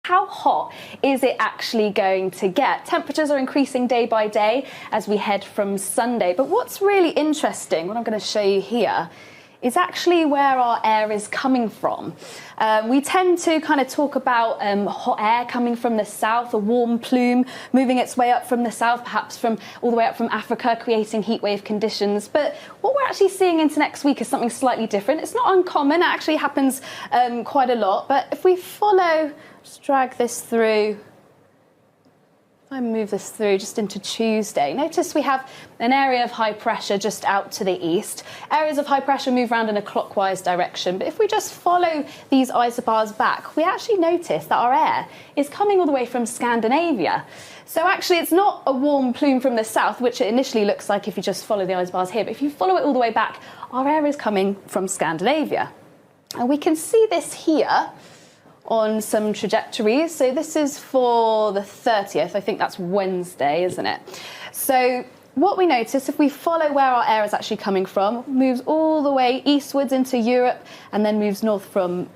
how hot is it actually going to get? Temperatures are increasing day by day as we head from Sunday. But what's really interesting, what I'm going to show you here, is actually where our air is coming from. We tend to kind of talk about hot air coming from the south, a warm plume moving its way up from the south, perhaps from all the way up from Africa, creating heatwave conditions. But what we're actually seeing into next week is something slightly different. It's not uncommon, it actually happens quite a lot. But if we follow, just drag this through, I move this through just into Tuesday. Notice we have an area of high pressure just out to the east. Areas of high pressure move around in a clockwise direction. But if we just follow these isobars back, we actually notice that our air is coming all the way from Scandinavia. So actually it's not a warm plume from the south, which it initially looks like if you just follow the isobars here. But if you follow it all the way back, our air is coming from Scandinavia. And we can see this here on some trajectories. So this is for the 30th, I think that's Wednesday, isn't it? So what we notice, if we follow where our air is actually coming from, moves all the way eastwards into Europe and then moves north from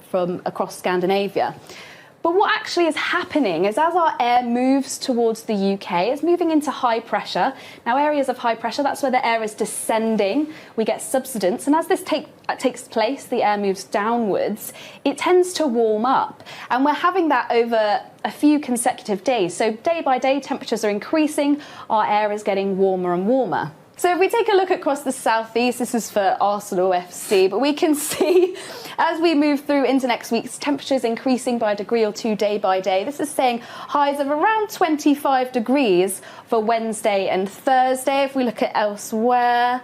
across Scandinavia. But what actually is happening is as our air moves towards the UK, it's moving into high pressure. Now, areas of high pressure, that's where the air is descending. We get subsidence. And as this takes place, the air moves downwards, it tends to warm up. And we're having that over a few consecutive days. So day by day, temperatures are increasing. Our air is getting warmer and warmer. So if we take a look across the southeast, this is for Arsenal FC, but we can see as we move through into next week's temperatures increasing by a degree or two day by day. This is saying highs of around 25 degrees for Wednesday and Thursday. If we look at elsewhere,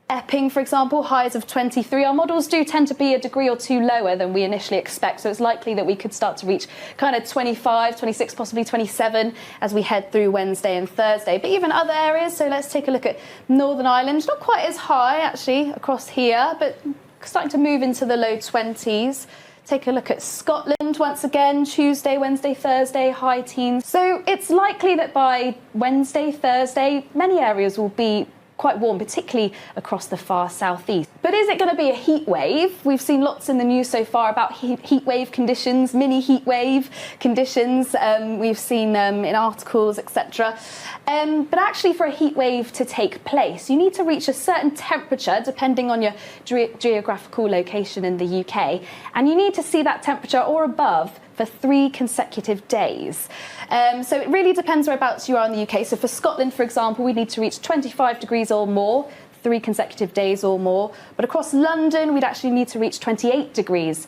Epping, for example, highs of 23. Our models do tend to be a degree or two lower than we initially expect, so it's likely that we could start to reach kind of 25, 26, possibly 27 as we head through Wednesday and Thursday. But even other areas, so let's take a look at Northern Ireland. Not quite as high, actually, across here, but starting to move into the low 20s. Take a look at Scotland once again, Tuesday, Wednesday, Thursday, high teens. So it's likely that by Wednesday, Thursday, many areas will be quite warm, particularly across the far southeast. But is it going to be a heat wave? We've seen lots in the news so far about heat wave conditions, mini heat wave conditions. We've seen in articles, etc. But actually for a heat wave to take place, you need to reach a certain temperature depending on your geographical location in the UK. And you need to see that temperature or above for 3 consecutive days. So it really depends whereabouts you are in the UK. So for Scotland, for example, we need to reach 25 degrees or more, 3 consecutive days or more. But across London, we'd actually need to reach 28 degrees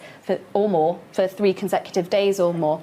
or more for 3 consecutive days or more.